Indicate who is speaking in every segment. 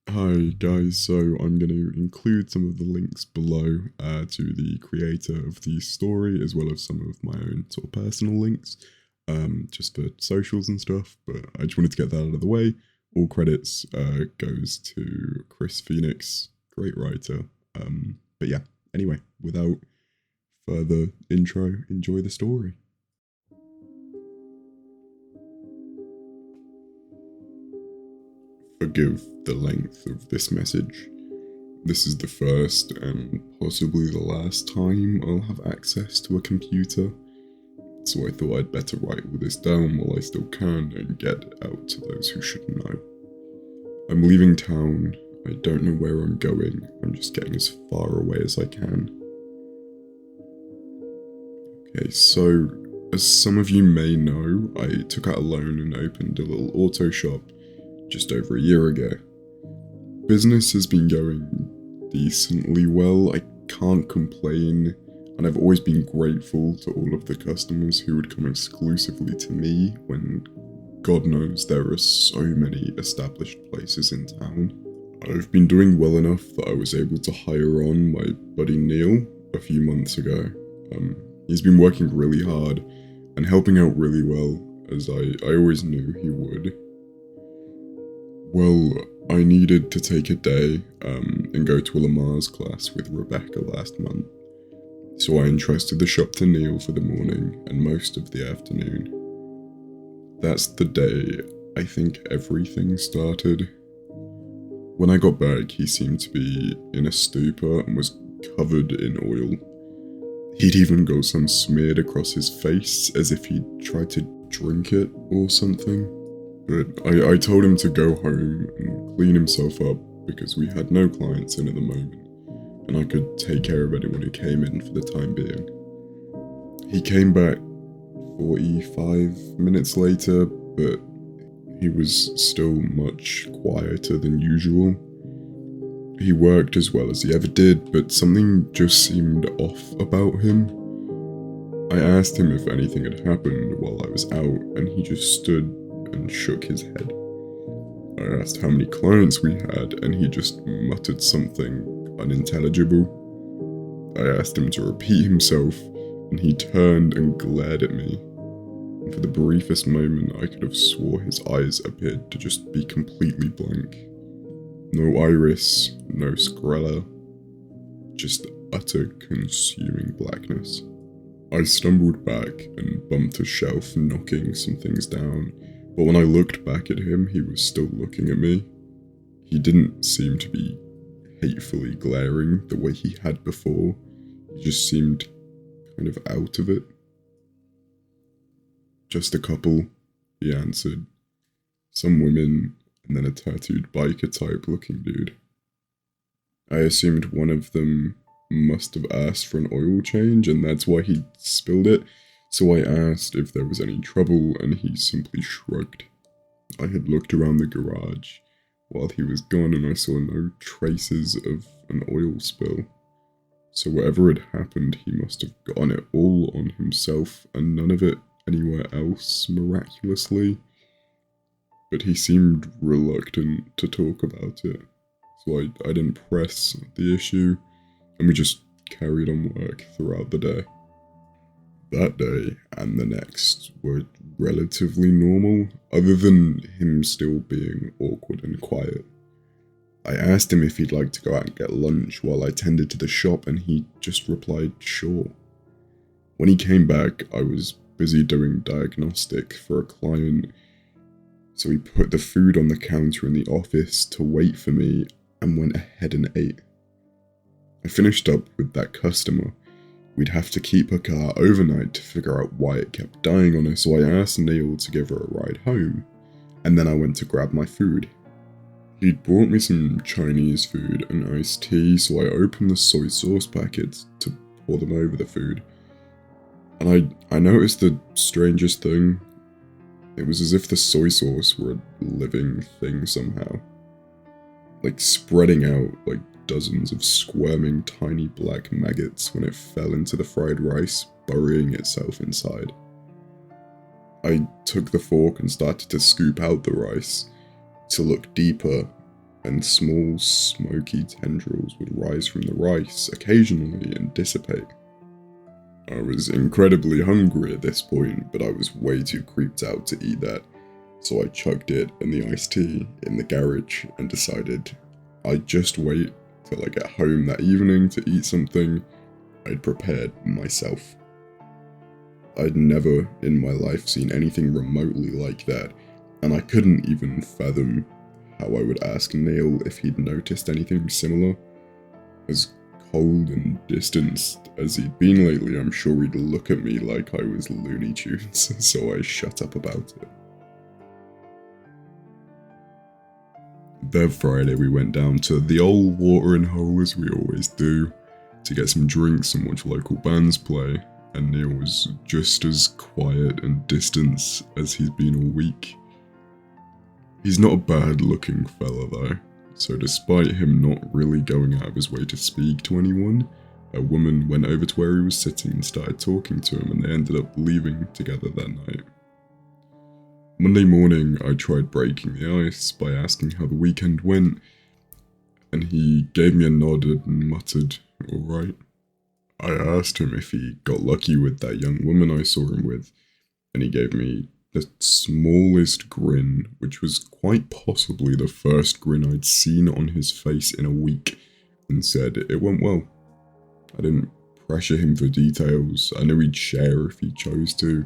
Speaker 1: Hi guys, so I'm going to include some of the links below to the creator of the story, as well as some of my own sort of personal links, just for socials and stuff, but I just wanted to get that out of the way. All credits goes to Chris Phoenix, great writer. But yeah, anyway, without further intro, enjoy the story. Forgive the length of this message. This is the first and possibly the last time I'll have access to a computer, so I thought I'd better write all this down while I still can and get it out to those who should know. I'm leaving town. I don't know where I'm going. I'm just getting as far away as I can. Okay, so as some of you may know, I took out a loan and opened a little auto shop just over a year ago. Business has been going decently well. I can't complain, and I've always been grateful to all of the customers who would come exclusively to me when God knows there are so many established places in town. I've been doing well enough that I was able to hire on my buddy Neil a few months ago. He's been working really hard and helping out really well, as I always knew he would. Well, I needed to take a day and go to a Lamaze class with Rebecca last month, so I entrusted the shop to Neil for the morning and most of the afternoon. That's the day I think everything started. When I got back, he seemed to be in a stupor and was covered in oil. He'd even got some smeared across his face as if he'd tried to drink it or something. But I told him to go home and clean himself up because we had no clients in at the moment, and I could take care of anyone who came in for the time being. He came back 45 minutes later, but he was still much quieter than usual. He worked as well as he ever did, but something just seemed off about him. I asked him if anything had happened while I was out, and he just stood and shook his head. I asked how many clients we had, and he just muttered something unintelligible. I asked him to repeat himself, and he turned and glared at me. And for the briefest moment, I could have swore his eyes appeared to just be completely blank. No iris, no scrella, just utter consuming blackness. I stumbled back and bumped a shelf, knocking some things down, but when I looked back at him, he was still looking at me. He didn't seem to be hatefully glaring the way he had before. He just seemed kind of out of it. Just a couple, he answered. Some women, and then a tattooed biker type looking dude. I assumed one of them must have asked for an oil change, and that's why he spilled it, so I asked if there was any trouble, and he simply shrugged. I had looked around the garage while he was gone, and I saw no traces of an oil spill. So whatever had happened, he must have gotten it all on himself, and none of it anywhere else, miraculously. But he seemed reluctant to talk about it, so I didn't press the issue, and we just carried on work throughout the day. That day and the next were relatively normal, other than him still being awkward and quiet. I asked him if he'd like to go out and get lunch while I tended to the shop, and he just replied, sure. When he came back, I was busy doing diagnostic for a client, so he put the food on the counter in the office to wait for me and went ahead and ate. I finished up with that customer. We'd have to keep her car overnight to figure out why it kept dying on her, so I asked Neil to give her a ride home, and then I went to grab my food. He'd brought me some Chinese food and iced tea, so I opened the soy sauce packets to pour them over the food. And I noticed the strangest thing. It was as if the soy sauce were a living thing somehow. Like spreading out like dozens of squirming tiny black maggots when it fell into the fried rice, burying itself inside. I took the fork and started to scoop out the rice to look deeper, and small, smoky tendrils would rise from the rice occasionally and dissipate. I was incredibly hungry at this point, but I was way too creeped out to eat that, so I chugged it and the iced tea in the garage and decided I'd just wait till I get home that evening to eat something I'd prepared myself. I'd never in my life seen anything remotely like that, and I couldn't even fathom how I would ask Neil if he'd noticed anything similar. As cold and distanced as he'd been lately, I'm sure he'd look at me like I was Looney Tunes, so I shut up about it. That Friday we went down to the old watering hole as we always do, to get some drinks and watch local bands play, and Neil was just as quiet and distant as he's been all week. He's not a bad looking fella though, so despite him not really going out of his way to speak to anyone, a woman went over to where he was sitting and started talking to him, and they ended up leaving together that night. Monday morning, I tried breaking the ice by asking how the weekend went, and he gave me a nod and muttered, "Alright." I asked him if he got lucky with that young woman I saw him with, and he gave me the smallest grin, which was quite possibly the first grin I'd seen on his face in a week, and said it went well. I didn't pressure him for details. I knew he'd share if he chose to,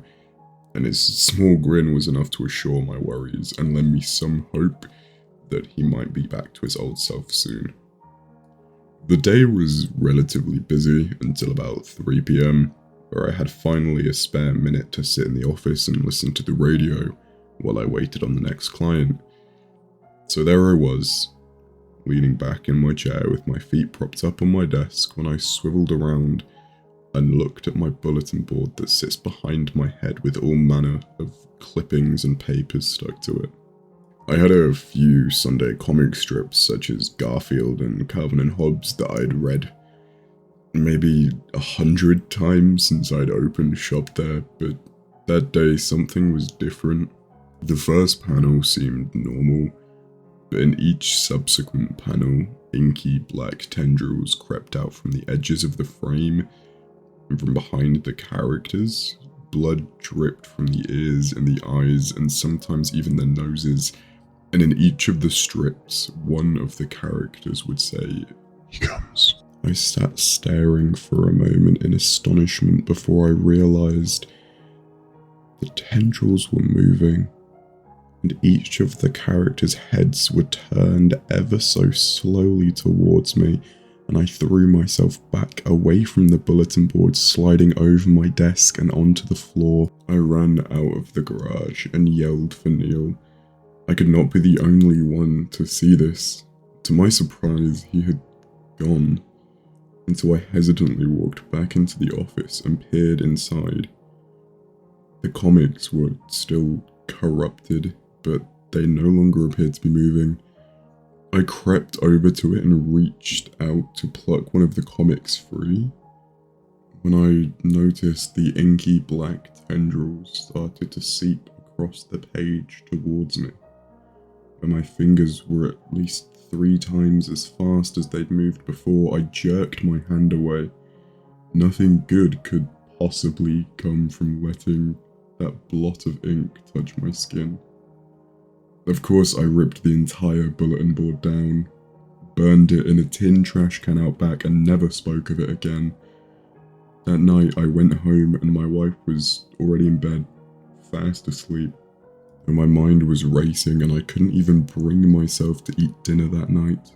Speaker 1: and his small grin was enough to assure my worries and lend me some hope that he might be back to his old self soon. The day was relatively busy until about 3 PM, where I had finally a spare minute to sit in the office and listen to the radio while I waited on the next client. So there I was, leaning back in my chair with my feet propped up on my desk when I swiveled around and looked at my bulletin board that sits behind my head with all manner of clippings and papers stuck to it. I had a few Sunday comic strips such as Garfield and Calvin and Hobbes that I'd read maybe 100 times since I'd opened shop there, but that day something was different. The first panel seemed normal, but in each subsequent panel, inky black tendrils crept out from the edges of the frame and from behind the characters. Blood dripped from the ears and the eyes and sometimes even the noses, and in each of the strips, one of the characters would say, "He comes." I sat staring for a moment in astonishment before I realized the tendrils were moving, and each of the characters' heads were turned ever so slowly towards me, and I threw myself back away from the bulletin board, sliding over my desk and onto the floor. I ran out of the garage and yelled for Neil. I could not be the only one to see this. To my surprise, he had gone, and so I hesitantly walked back into the office and peered inside. The comics were still corrupted, but they no longer appeared to be moving. I crept over to it and reached out to pluck one of the comics free, when I noticed the inky black tendrils started to seep across the page towards me. When my fingers were at least 3 times as fast as they'd moved before, I jerked my hand away. Nothing good could possibly come from letting that blot of ink touch my skin. Of course, I ripped the entire bulletin board down, burned it in a tin trash can out back, and never spoke of it again. That night, I went home and my wife was already in bed, fast asleep, and my mind was racing and I couldn't even bring myself to eat dinner that night.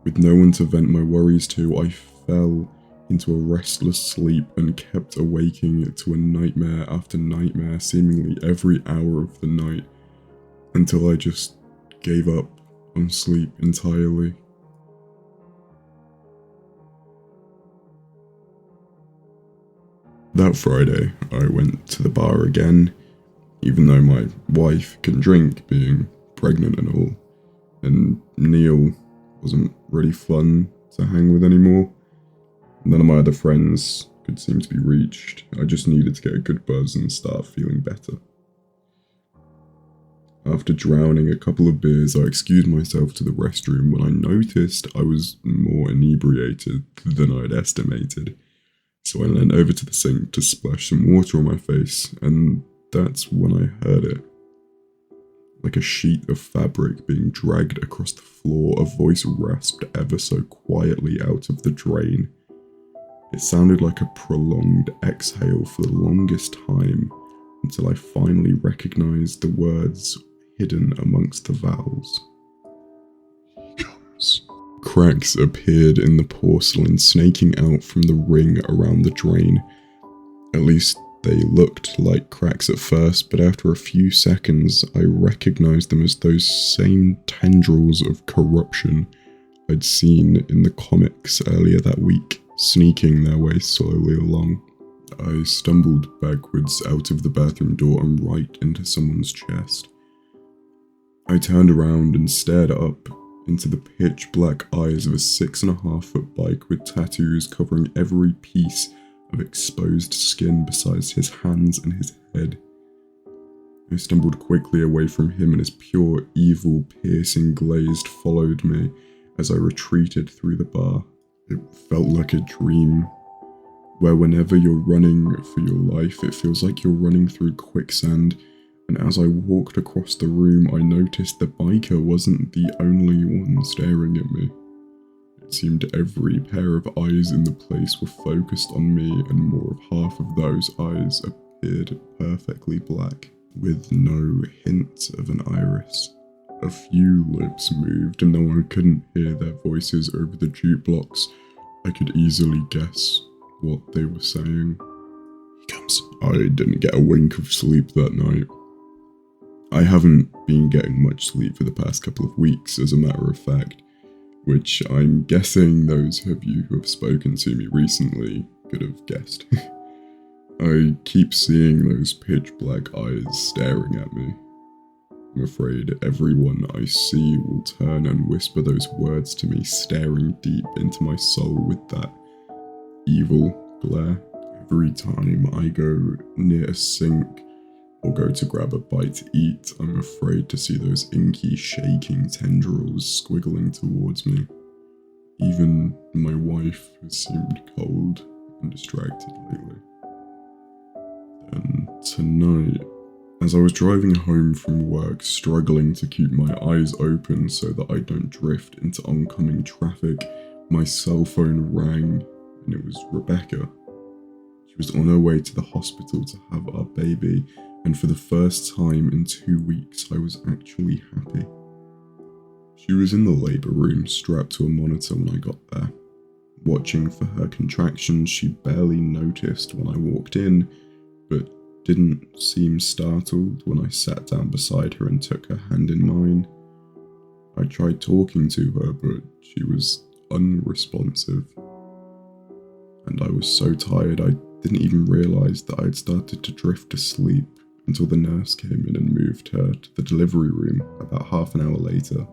Speaker 1: With no one to vent my worries to, I fell into a restless sleep and kept awaking to a nightmare after nightmare seemingly every hour of the night, until I just gave up on sleep entirely. That Friday, I went to the bar again, even though my wife can drink, being pregnant and all, and Neil wasn't really fun to hang with anymore. None of my other friends could seem to be reached. I just needed to get a good buzz and start feeling better. After drowning a couple of beers, I excused myself to the restroom when I noticed I was more inebriated than I'd estimated. So I leaned over to the sink to splash some water on my face, and that's when I heard it. Like a sheet of fabric being dragged across the floor, a voice rasped ever so quietly out of the drain. It sounded like a prolonged exhale for the longest time, until I finally recognized the words hidden amongst the vowels. He comes. Cracks appeared in the porcelain, snaking out from the ring around the drain. At least they looked like cracks at first, but after a few seconds I recognized them as those same tendrils of corruption I'd seen in the comics earlier that week, sneaking their way slowly along. I stumbled backwards out of the bathroom door and right into someone's chest. I turned around and stared up into the pitch-black eyes of a 6.5-foot bike with tattoos covering every piece of exposed skin besides his hands and his head. I stumbled quickly away from him, and his pure evil, piercing glaze followed me as I retreated through the bar. It felt like a dream, where whenever you're running for your life, it feels like you're running through quicksand. And as I walked across the room, I noticed the biker wasn't the only one staring at me. It seemed every pair of eyes in the place were focused on me, and more of half of those eyes appeared perfectly black, with no hint of an iris. A few lips moved, and though I couldn't hear their voices over the jukebox, I could easily guess what they were saying. He comes. I didn't get a wink of sleep that night. I haven't been getting much sleep for the past couple of weeks, as a matter of fact, which I'm guessing those of you who have spoken to me recently could have guessed. I keep seeing those pitch black eyes staring at me. I'm afraid everyone I see will turn and whisper those words to me, staring deep into my soul with that evil glare. Every time I go near a sink or go to grab a bite to eat, I'm afraid to see those inky, shaking tendrils squiggling towards me. Even my wife has seemed cold and distracted lately. And tonight, as I was driving home from work, struggling to keep my eyes open so that I don't drift into oncoming traffic, my cell phone rang, and it was Rebecca. She was on her way to the hospital to have our baby, and for the first time in 2 weeks, I was actually happy. She was in the labour room, strapped to a monitor when I got there. Watching for her contractions, she barely noticed when I walked in, but didn't seem startled when I sat down beside her and took her hand in mine. I tried talking to her, but she was unresponsive. And I was so tired I didn't even realise that I'd started to drift asleep until the nurse came in and moved her to the delivery room about half an hour later.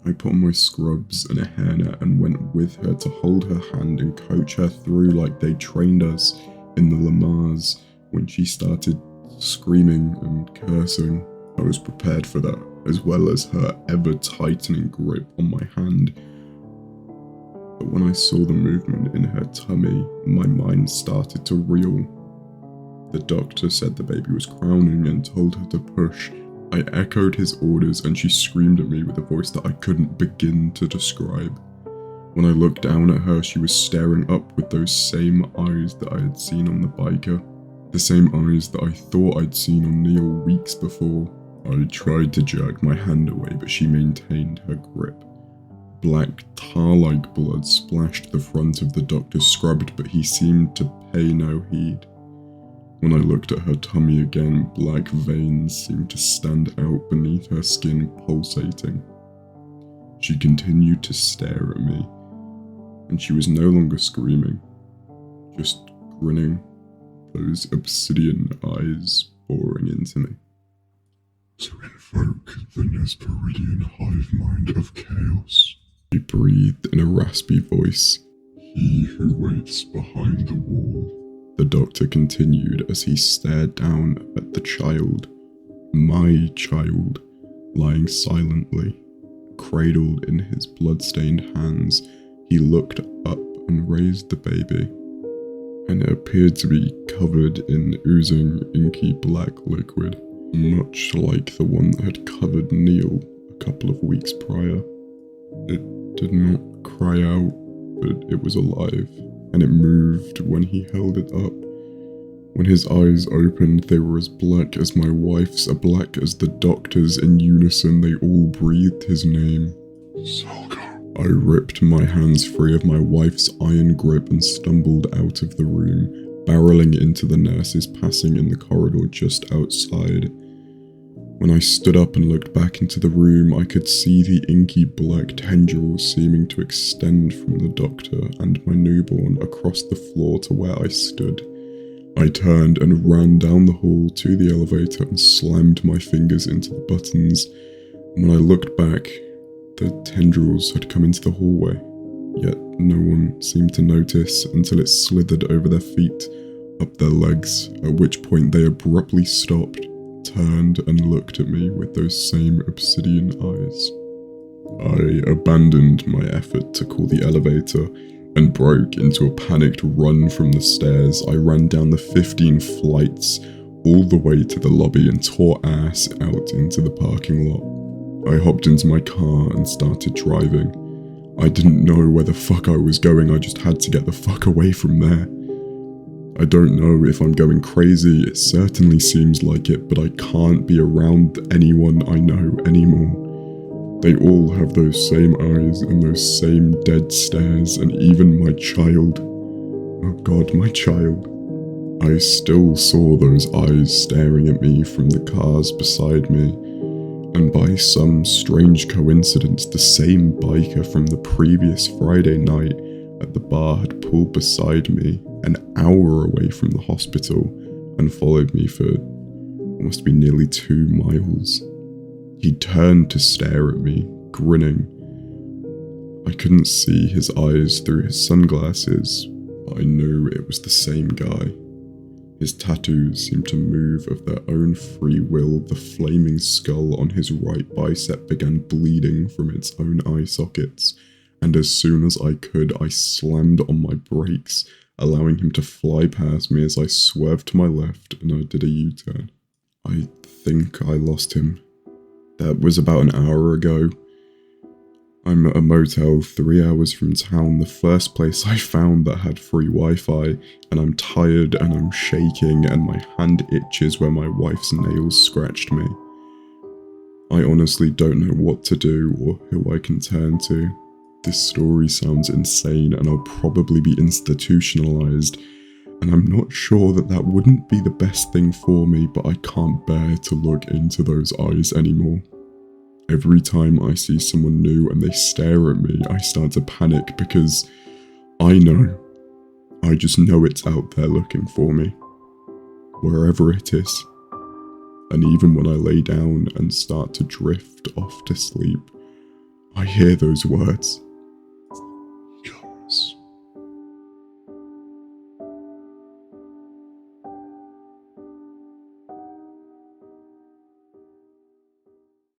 Speaker 1: I put on my scrubs and a hairnet and went with her to hold her hand and coach her through like they trained us in the Lamars when she started screaming and cursing. I was prepared for that, as well as her ever-tightening grip on my hand. But when I saw the movement in her tummy, my mind started to reel. The doctor said the baby was crowning and told her to push. I echoed his orders and she screamed at me with a voice that I couldn't begin to describe. When I looked down at her, she was staring up with those same eyes that I had seen on the biker. The same eyes that I thought I'd seen on Neil weeks before. I tried to jerk my hand away, but she maintained her grip. Black tar-like blood splashed the front of the doctor's scrubbed, but he seemed to pay no heed. When I looked at her tummy again, black veins seemed to stand out beneath her skin, pulsating. She continued to stare at me, and she was no longer screaming, just grinning, those obsidian eyes boring into me.
Speaker 2: To invoke the Nesperidian hive mind of chaos,
Speaker 1: She breathed in a raspy voice.
Speaker 2: He who waits behind the wall.
Speaker 1: The doctor continued as he stared down at the child. My child, lying silently, cradled in his blood-stained hands. He looked up and raised the baby, and it appeared to be covered in oozing, inky black liquid, much like the one that had covered Neil a couple of weeks prior. It did not cry out, but it was alive, and it moved when he held it up. When his eyes opened, they were as black as my wife's, as black as the doctor's. In unison, they all breathed his name.
Speaker 2: Zalgo.
Speaker 1: I ripped my hands free of my wife's iron grip and stumbled out of the room, barreling into the nurses passing in the corridor just outside. When I stood up and looked back into the room, I could see the inky black tendrils seeming to extend from the doctor and my newborn across the floor to where I stood. I turned and ran down the hall to the elevator and slammed my fingers into the buttons. When I looked back, the tendrils had come into the hallway, yet no one seemed to notice until it slithered over their feet, up their legs, at which point they abruptly stopped, turned and looked at me with those same obsidian eyes. I abandoned my effort to call the elevator and broke into a panicked run from the stairs. I ran down the 15 flights all the way to the lobby and tore ass out into the parking lot. I hopped into my car and started driving. I didn't know where the fuck I was going, I just had to get the fuck away from there. I don't know if I'm going crazy, it certainly seems like it, but I can't be around anyone I know anymore. They all have those same eyes and those same dead stares, and even my child. Oh God, my child. I still saw those eyes staring at me from the cars beside me, and by some strange coincidence, the same biker from the previous Friday night at the bar had pulled beside me an hour away from the hospital and followed me for what must be nearly 2 miles. He turned to stare at me, grinning. I couldn't see his eyes through his sunglasses, but I knew it was the same guy. His tattoos seemed to move of their own free will. The flaming skull on his right bicep began bleeding from its own eye sockets, and as soon as I could, I slammed on my brakes, allowing him to fly past me as I swerved to my left and I did a U-turn. I think I lost him. That was about an hour ago. I'm at a motel 3 hours from town, the first place I found that had free Wi-Fi, and I'm tired and I'm shaking and my hand itches where my wife's nails scratched me. I honestly don't know what to do or who I can turn to. This story sounds insane and I'll probably be institutionalized, and I'm not sure that wouldn't be the best thing for me, but I can't bear to look into those eyes anymore. Every time I see someone new and they stare at me, I start to panic because I just know it's out there looking for me, wherever it is. And even when I lay down and start to drift off to sleep, I hear those words.